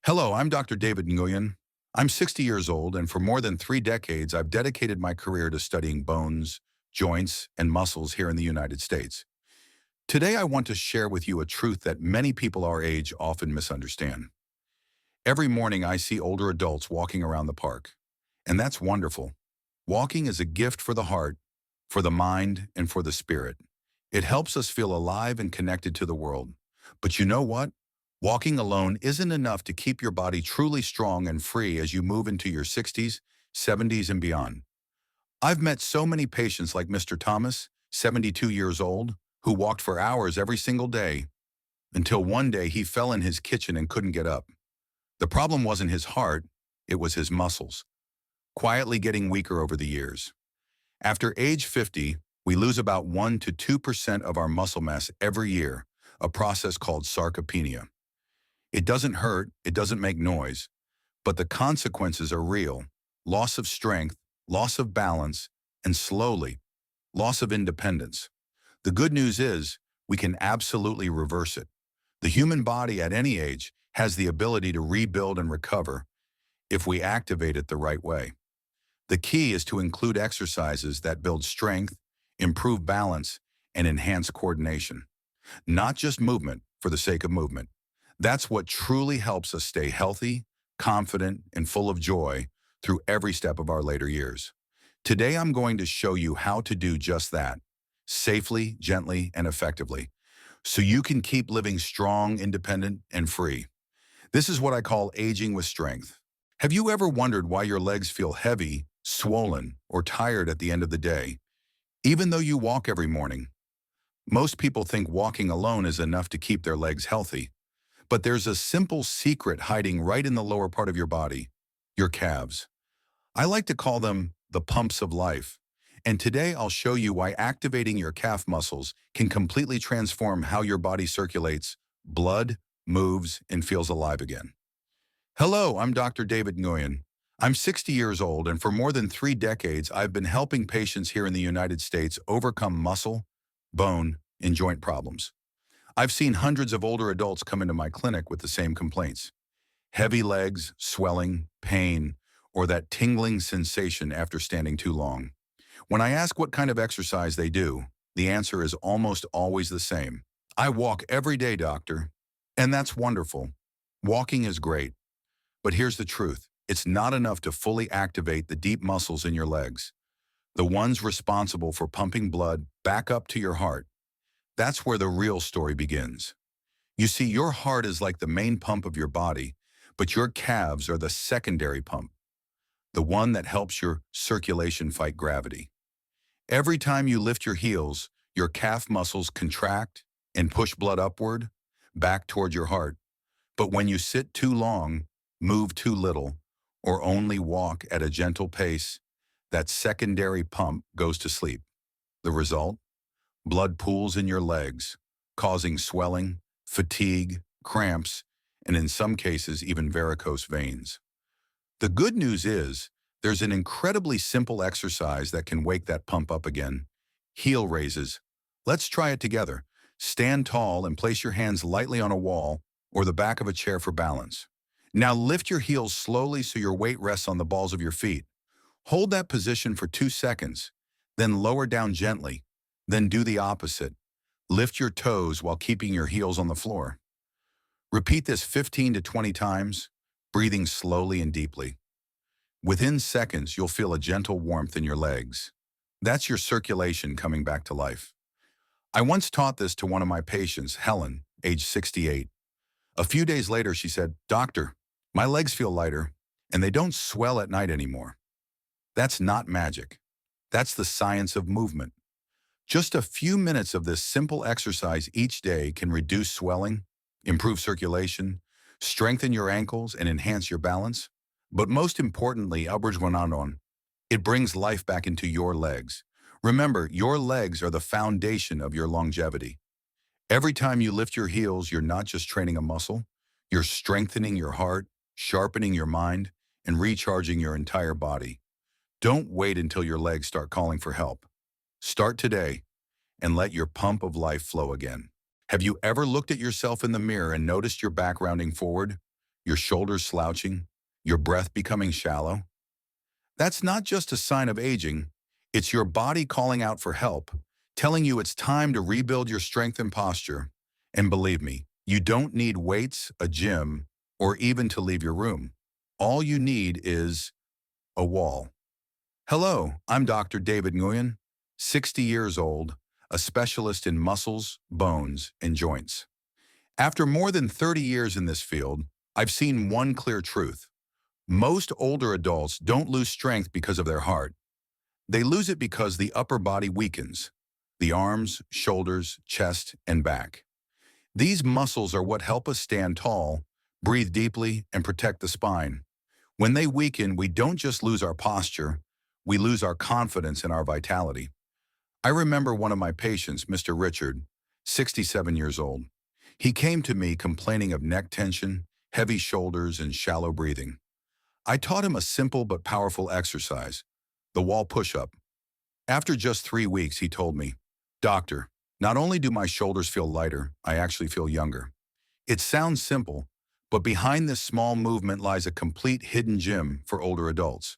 Hello, I'm Dr. David Nguyen. I'm 60 years old, and for more than 3 decades, I've dedicated my career to studying bones, joints, and muscles here in the United States. Today, I want to share with you a truth that many people our age often misunderstand. Every morning, I see older adults walking around the park, and that's wonderful. Walking is a gift for the heart, for the mind, and for the spirit. It helps us feel alive and connected to the world. But you know what? Walking alone isn't enough to keep your body truly strong and free as you move into your 60s, 70s, and beyond. I've met so many patients like Mr. Thomas, 72 years old, who walked for hours every single day until one day he fell in his kitchen and couldn't get up. The problem wasn't his heart, it was his muscles, quietly getting weaker over the years. After age 50, we lose about 1 to 2% of our muscle mass every year, a process called sarcopenia. It doesn't hurt, it doesn't make noise, but the consequences are real. Loss of strength, loss of balance, and slowly, loss of independence. The good news is, we can absolutely reverse it. The human body at any age has the ability to rebuild and recover if we activate it the right way. The key is to include exercises that build strength, improve balance, and enhance coordination. Not just movement for the sake of movement. That's what truly helps us stay healthy, confident, and full of joy through every step of our later years. Today, I'm going to show you how to do just that, safely, gently, and effectively, so you can keep living strong, independent, and free. This is what I call aging with strength. Have you ever wondered why your legs feel heavy, swollen, or tired at the end of the day, even though you walk every morning? Most people think walking alone is enough to keep their legs healthy. But there's a simple secret hiding right in the lower part of your body, your calves. I like to call them the pumps of life. And today I'll show you why activating your calf muscles can completely transform how your body circulates, blood, moves, and feels alive again. Hello, I'm Dr. David Nguyen. I'm 60 years old, and for more than 3 decades, I've been helping patients here in the United States overcome muscle, bone, and joint problems. I've seen hundreds of older adults come into my clinic with the same complaints: heavy legs, swelling, pain, or that tingling sensation after standing too long. When I ask what kind of exercise they do, the answer is almost always the same. I walk every day, doctor. And that's wonderful. Walking is great. But here's the truth. It's not enough to fully activate the deep muscles in your legs, the ones responsible for pumping blood back up to your heart. That's where the real story begins. You see, your heart is like the main pump of your body, but your calves are the secondary pump, the one that helps your circulation fight gravity. Every time you lift your heels, your calf muscles contract and push blood upward, back toward your heart. But when you sit too long, move too little, or only walk at a gentle pace, that secondary pump goes to sleep. The result? Blood pools in your legs, causing swelling, fatigue, cramps, and in some cases even varicose veins. The good news is, there's an incredibly simple exercise that can wake that pump up again. Heel raises. Let's try it together. Stand tall and place your hands lightly on a wall or the back of a chair for balance. Now lift your heels slowly so your weight rests on the balls of your feet. Hold that position for 2 seconds, then lower down gently. Then do the opposite. Lift your toes while keeping your heels on the floor. Repeat this 15 to 20 times, breathing slowly and deeply. Within seconds, you'll feel a gentle warmth in your legs. That's your circulation coming back to life. I once taught this to one of my patients, Helen, age 68. A few days later, she said, "Doctor, my legs feel lighter, and they don't swell at night anymore." That's not magic. That's the science of movement. Just a few minutes of this simple exercise each day can reduce swelling, improve circulation, strengthen your ankles, and enhance your balance. But most importantly, Albert went on, it brings life back into your legs. Remember, your legs are the foundation of your longevity. Every time you lift your heels, you're not just training a muscle, you're strengthening your heart, sharpening your mind, and recharging your entire body. Don't wait until your legs start calling for help. Start today and let your pump of life flow again. Have you ever looked at yourself in the mirror and noticed your back rounding forward, your shoulders slouching, your breath becoming shallow? That's not just a sign of aging, it's your body calling out for help, telling you it's time to rebuild your strength and posture. And believe me, you don't need weights, a gym, or even to leave your room. All you need is a wall. Hello, I'm Dr. David Nguyen, 60 years old, a specialist in muscles, bones, and joints. After more than 30 years in this field, I've seen one clear truth. Most older adults don't lose strength because of their heart. They lose it because the upper body weakens. The arms, shoulders, chest, and back. These muscles are what help us stand tall, breathe deeply, and protect the spine. When they weaken, we don't just lose our posture, we lose our confidence and our vitality. I remember one of my patients, Mr. Richard, 67 years old. He came to me complaining of neck tension, heavy shoulders, and shallow breathing. I taught him a simple but powerful exercise, the wall push-up. After just 3 weeks, he told me, "Doctor, not only do my shoulders feel lighter, I actually feel younger." It sounds simple, but behind this small movement lies a complete hidden gem for older adults.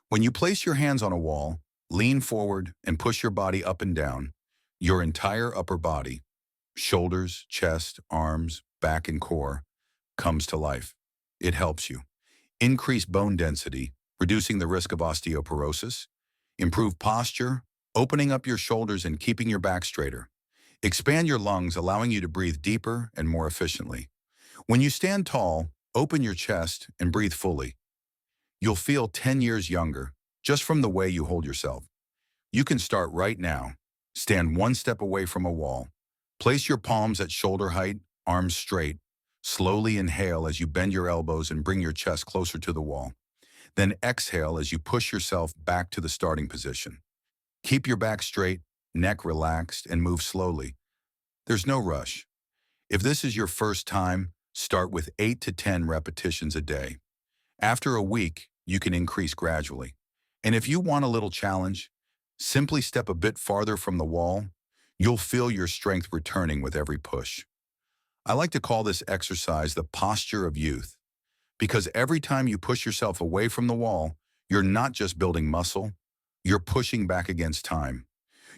When you place your hands on a wall, lean forward, and push your body up and down, your entire upper body, shoulders, chest, arms, back, and core, comes to life. It helps you increase bone density, reducing the risk of osteoporosis, improve posture, opening up your shoulders and keeping your back straighter, expand your lungs, allowing you to breathe deeper and more efficiently. When you stand tall, open your chest and breathe fully. You'll feel 10 years younger just from the way you hold yourself. You can start right now. Stand one step away from a wall. Place your palms at shoulder height, arms straight. Slowly inhale as you bend your elbows and bring your chest closer to the wall. Then exhale as you push yourself back to the starting position. Keep your back straight, neck relaxed, and move slowly. There's no rush. If this is your first time, start with 8 to 10 repetitions a day. After a week, you can increase gradually. And if you want a little challenge, simply step a bit farther from the wall. You'll feel your strength returning with every push. I like to call this exercise the posture of youth, because every time you push yourself away from the wall, you're not just building muscle, you're pushing back against time.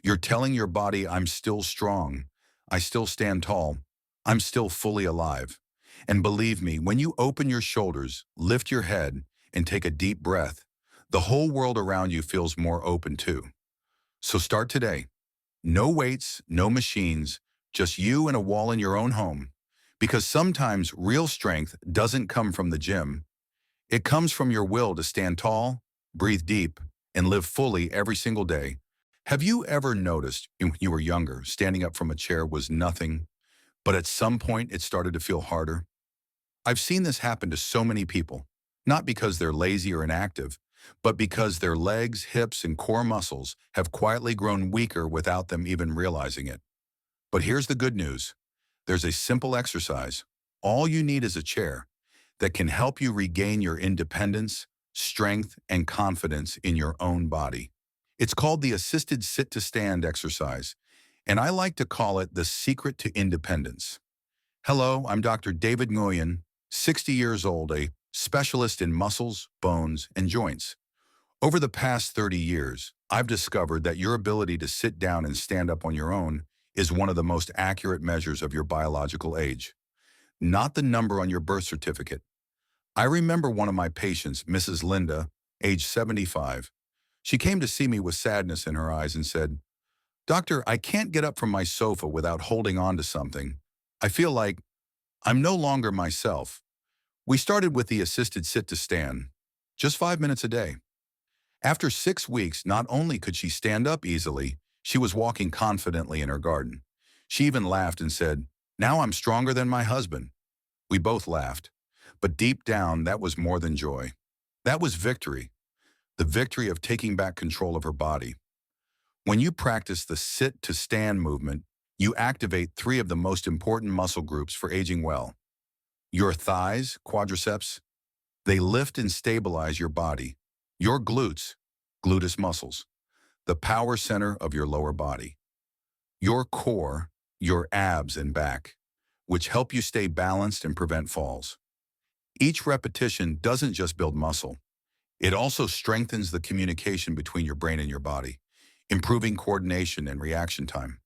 You're telling your body, I'm still strong, I still stand tall, I'm still fully alive. And believe me, when you open your shoulders, lift your head, and take a deep breath, the whole world around you feels more open too. So start today. No weights, no machines, just you and a wall in your own home. Because sometimes real strength doesn't come from the gym. It comes from your will to stand tall, breathe deep, and live fully every single day. Have you ever noticed when you were younger, standing up from a chair was nothing, but at some point it started to feel harder? I've seen this happen to so many people, not because they're lazy or inactive, but because their legs, hips, and core muscles have quietly grown weaker without them even realizing it. But here's the good news. There's a simple exercise. All you need is a chair that can help you regain your independence, strength, and confidence in your own body. It's called the assisted sit-to-stand exercise, and I like to call it the secret to independence. Hello, I'm Dr. David Nguyen, 60 years old, a specialist in muscles, bones, and joints. Over the past 30 years, I've discovered that your ability to sit down and stand up on your own is one of the most accurate measures of your biological age, not the number on your birth certificate. I remember one of my patients, Mrs. Linda, age 75. She came to see me with sadness in her eyes and said, "Doctor, I can't get up from my sofa without holding on to something. I feel like I'm no longer myself." We started with the assisted sit-to-stand, just 5 minutes a day. After 6 weeks, not only could she stand up easily, she was walking confidently in her garden. She even laughed and said, "Now I'm stronger than my husband." We both laughed, but deep down, that was more than joy. That was victory, the victory of taking back control of her body. When you practice the sit-to-stand movement, you activate three of the most important muscle groups for aging well. Your thighs, quadriceps, they lift and stabilize your body. Your glutes, gluteus muscles, the power center of your lower body. Your core, your abs and back, which help you stay balanced and prevent falls. Each repetition doesn't just build muscle. It also strengthens the communication between your brain and your body, improving coordination and reaction time.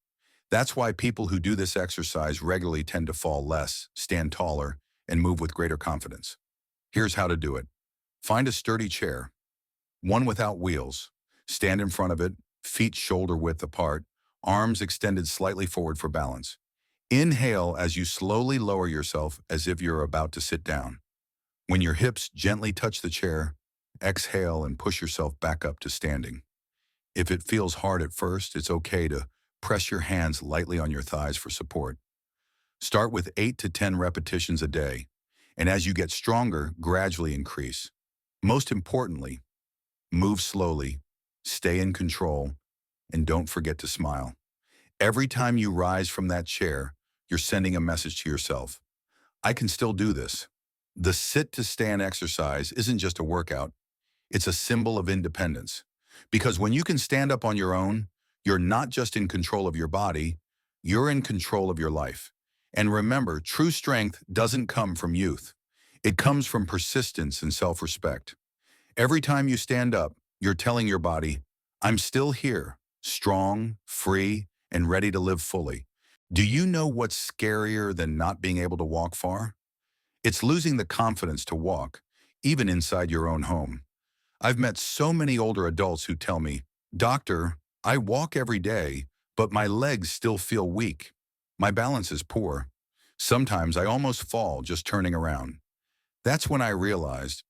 That's why people who do this exercise regularly tend to fall less, stand taller, and move with greater confidence. Here's how to do it. Find a sturdy chair, one without wheels. Stand in front of it, feet shoulder width apart, arms extended slightly forward for balance. Inhale as you slowly lower yourself as if you're about to sit down. When your hips gently touch the chair, exhale and push yourself back up to standing. If it feels hard at first, it's okay to press your hands lightly on your thighs for support. Start with 8 to 10 repetitions a day, and as you get stronger, gradually increase. Most importantly, move slowly, stay in control, and don't forget to smile. Every time you rise from that chair, you're sending a message to yourself. I can still do this. The sit to stand exercise isn't just a workout, it's a symbol of independence. Because when you can stand up on your own, you're not just in control of your body, you're in control of your life. And remember, true strength doesn't come from youth. It comes from persistence and self-respect. Every time you stand up, you're telling your body, I'm still here, strong, free, and ready to live fully. Do you know what's scarier than not being able to walk far? It's losing the confidence to walk, even inside your own home. I've met so many older adults who tell me, Doctor, I walk every day, but my legs still feel weak. My balance is poor. Sometimes I almost fall just turning around. That's when I realized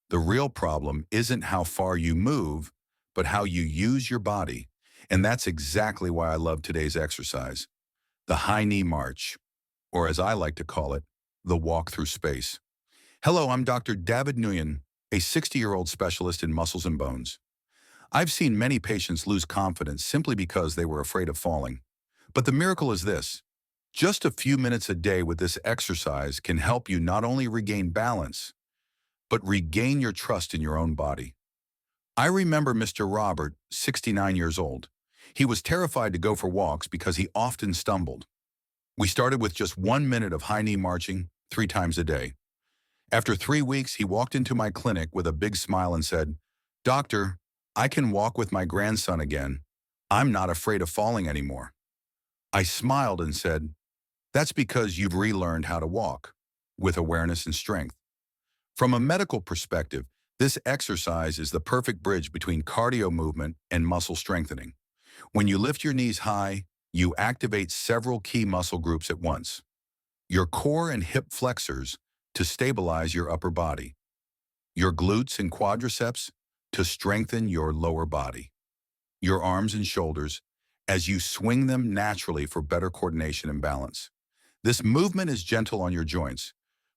the real problem isn't how far you move, but how you use your body. And that's exactly why I love today's exercise, the high knee march, or as I like to call it, the walk through space. Hello, I'm Dr. David Nguyen, a 60-year-old specialist in muscles and bones. I've seen many patients lose confidence simply because they were afraid of falling. But the miracle is this. Just a few minutes a day with this exercise can help you not only regain balance, but regain your trust in your own body. I remember Mr. Robert, 69 years old. He was terrified to go for walks because he often stumbled. We started with just 1 minute of high knee marching 3 times a day. After 3 weeks, he walked into my clinic with a big smile and said, Doctor, I can walk with my grandson again. I'm not afraid of falling anymore. I smiled and said, that's because you've relearned how to walk with awareness and strength. From a medical perspective, this exercise is the perfect bridge between cardio movement and muscle strengthening. When you lift your knees high, you activate several key muscle groups at once. Your core and hip flexors to stabilize your upper body, your glutes and quadriceps to strengthen your lower body, your arms and shoulders as you swing them naturally for better coordination and balance. This movement is gentle on your joints,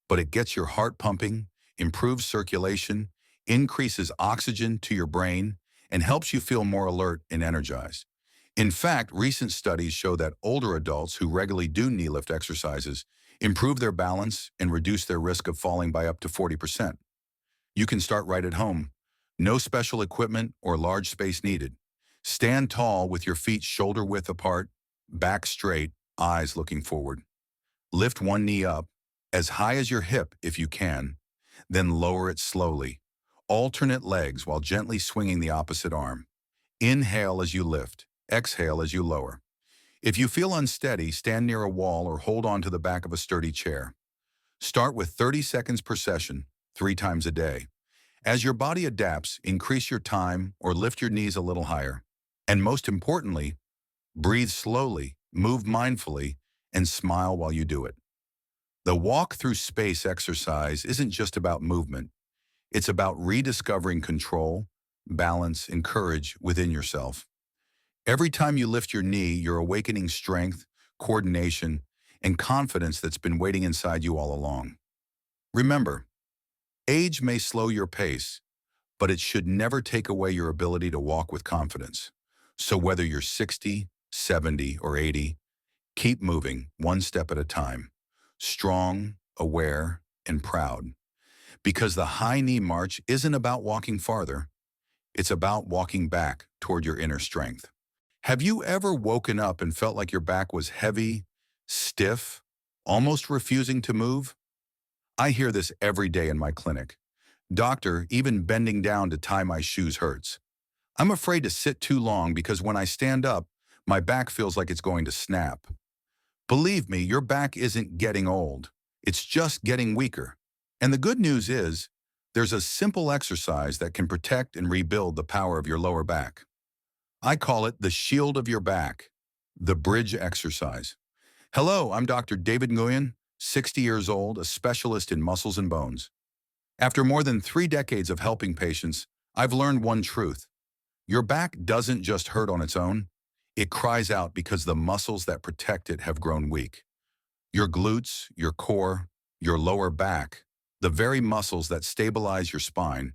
but it gets your heart pumping, improves circulation, increases oxygen to your brain, and helps you feel more alert and energized. In fact, recent studies show that older adults who regularly do knee lift exercises improve their balance and reduce their risk of falling by up to 40%. You can start right at home. No special equipment or large space needed. Stand tall with your feet shoulder width apart, back straight, eyes looking forward. Lift one knee up, as high as your hip if you can, then lower it slowly. Alternate legs while gently swinging the opposite arm. Inhale as you lift, exhale as you lower. If you feel unsteady, stand near a wall or hold on to the back of a sturdy chair. Start with 30 seconds per session, 3 times a day. As your body adapts, increase your time or lift your knees a little higher. And most importantly, breathe slowly, move mindfully, and smile while you do it. The walk through space exercise isn't just about movement. It's about rediscovering control, balance, and courage within yourself. Every time you lift your knee, you're awakening strength, coordination, and confidence that's been waiting inside you all along. Remember, age may slow your pace, but it should never take away your ability to walk with confidence. So whether you're 60, 70, or 80, keep moving one step at a time, strong, aware, and proud. Because the high knee march isn't about walking farther, it's about walking back toward your inner strength. Have you ever woken up and felt like your back was heavy, stiff, almost refusing to move? I hear this every day in my clinic. Doctor, even bending down to tie my shoes hurts. I'm afraid to sit too long because when I stand up, my back feels like it's going to snap. Believe me, your back isn't getting old. It's just getting weaker. And the good news is, there's a simple exercise that can protect and rebuild the power of your lower back. I call it the shield of your back, the bridge exercise. Hello, I'm Dr. David Nguyen, 60 years old, a specialist in muscles and bones. After more than 3 decades of helping patients, I've learned one truth. Your back doesn't just hurt on its own. It cries out because the muscles that protect it have grown weak. Your glutes, your core, your lower back, the very muscles that stabilize your spine,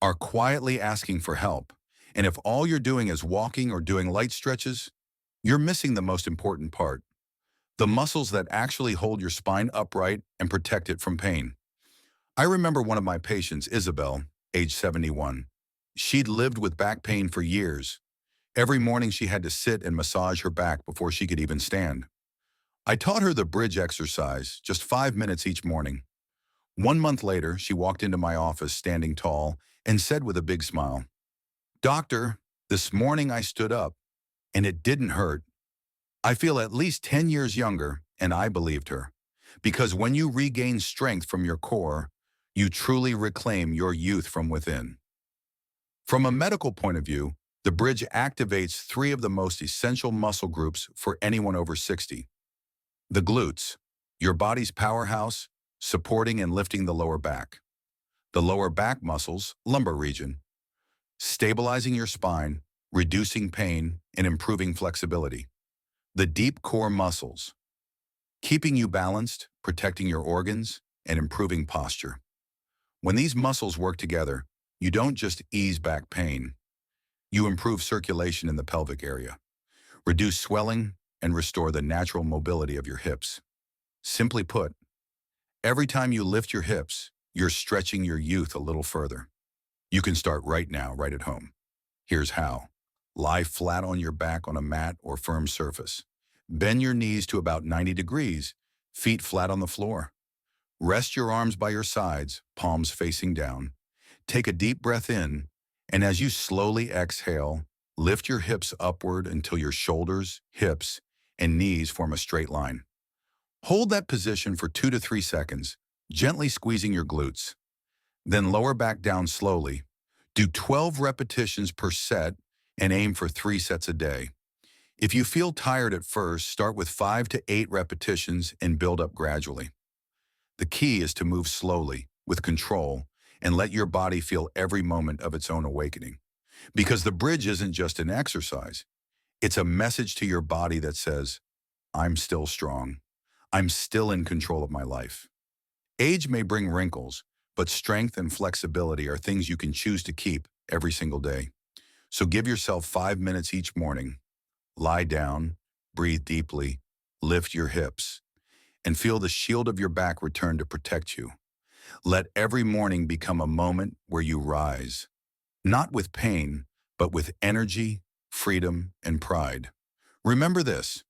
are quietly asking for help. And if all you're doing is walking or doing light stretches, you're missing the most important part. The muscles that actually hold your spine upright and protect it from pain. I remember one of my patients, Isabel, age 71. She'd lived with back pain for years. Every morning she had to sit and massage her back before she could even stand. I taught her the bridge exercise, just 5 minutes each morning. 1 month later, she walked into my office standing tall and said with a big smile, "Doctor, this morning I stood up, and it didn't hurt. I feel at least 10 years younger," and I believed her. Because when you regain strength from your core, you truly reclaim your youth from within. From a medical point of view, the bridge activates three of the most essential muscle groups for anyone over 60. The glutes, your body's powerhouse, supporting and lifting the lower back. The lower back muscles, lumbar region, stabilizing your spine, reducing pain, and improving flexibility. The deep core muscles, keeping you balanced, protecting your organs, and improving posture. When these muscles work together, you don't just ease back pain, you improve circulation in the pelvic area, reduce swelling, and restore the natural mobility of your hips. Simply put, every time you lift your hips, you're stretching your youth a little further. You can start right now, right at home. Here's how. Lie flat on your back on a mat or firm surface. Bend your knees to about 90 degrees, feet flat on the floor. Rest your arms by your sides, palms facing down. Take a deep breath in, and as you slowly exhale, lift your hips upward until your shoulders, hips, and knees form a straight line. Hold that position for 2 to 3 seconds, gently squeezing your glutes. Then lower back down slowly. Do 12 repetitions per set and aim for 3 sets a day. If you feel tired at first, start with 5 to 8 repetitions and build up gradually. The key is to move slowly, with control, and let your body feel every moment of its own awakening. Because the bridge isn't just an exercise. It's a message to your body that says, I'm still strong. I'm still in control of my life. Age may bring wrinkles, but strength and flexibility are things you can choose to keep every single day. So give yourself 5 minutes each morning. Lie down, breathe deeply, lift your hips, and feel the shield of your back return to protect you. Let every morning become a moment where you rise, not with pain, but with energy, freedom, and pride. Remember this,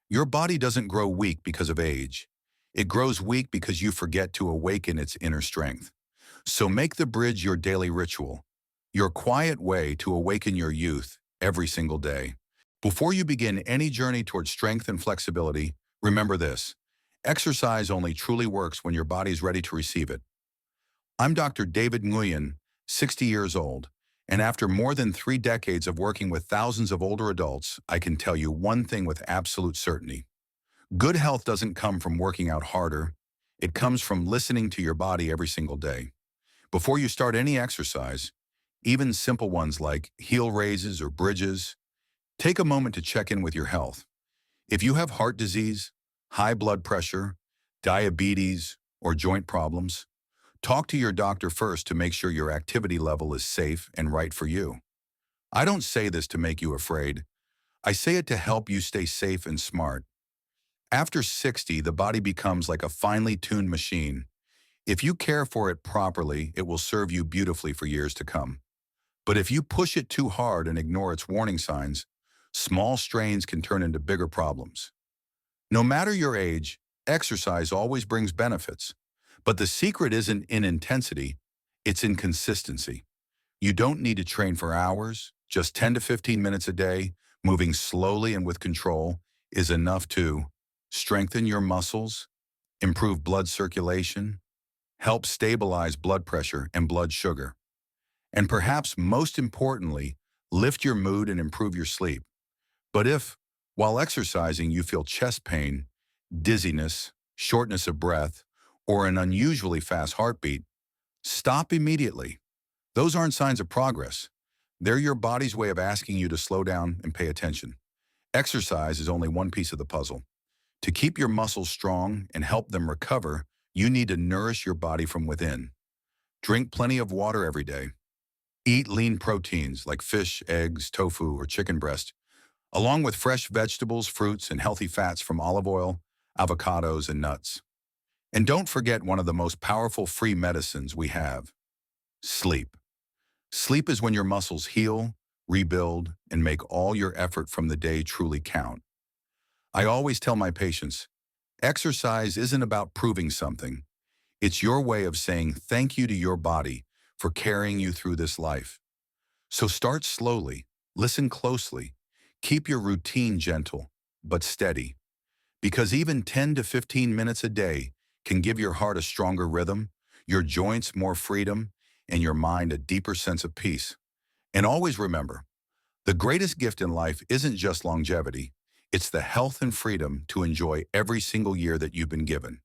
your body doesn't grow weak because of age. It grows weak because you forget to awaken its inner strength. So make the bridge your daily ritual, your quiet way to awaken your youth every single day. Before you begin any journey towards strength and flexibility, remember this. Exercise only truly works when your body's ready to receive it. I'm Dr. David Nguyen, 60 years old, and after more than 3 decades of working with thousands of older adults, I can tell you one thing with absolute certainty. Good health doesn't come from working out harder. It comes from listening to your body every single day. Before you start any exercise, even simple ones like heel raises or bridges, take a moment to check in with your health. If you have heart disease, high blood pressure, diabetes, or joint problems, talk to your doctor first to make sure your activity level is safe and right for you. I don't say this to make you afraid. I say it to help you stay safe and smart. After 60, the body becomes like a finely tuned machine. If you care for it properly, it will serve you beautifully for years to come. But if you push it too hard and ignore its warning signs, small strains can turn into bigger problems. No matter your age, exercise always brings benefits. But the secret isn't in intensity, it's in consistency. You don't need to train for hours, just 10 to 15 minutes a day, moving slowly and with control is enough to strengthen your muscles, improve blood circulation, help stabilize blood pressure and blood sugar, and perhaps most importantly, lift your mood and improve your sleep. But if, while exercising, you feel chest pain, dizziness, shortness of breath, or an unusually fast heartbeat, stop immediately. Those aren't signs of progress. They're your body's way of asking you to slow down and pay attention. Exercise is only one piece of the puzzle. To keep your muscles strong and help them recover, you need to nourish your body from within. Drink plenty of water every day. Eat lean proteins like fish, eggs, tofu, or chicken breast, along with fresh vegetables, fruits, and healthy fats from olive oil, avocados, and nuts. And don't forget one of the most powerful free medicines we have: sleep. Sleep is when your muscles heal, rebuild, and make all your effort from the day truly count. I always tell my patients, exercise isn't about proving something. It's your way of saying thank you to your body for carrying you through this life. So start slowly, listen closely, keep your routine gentle, but steady. Because even 10 to 15 minutes a day can give your heart a stronger rhythm, your joints more freedom, and your mind a deeper sense of peace. And always remember, the greatest gift in life isn't just longevity, it's the health and freedom to enjoy every single year that you've been given.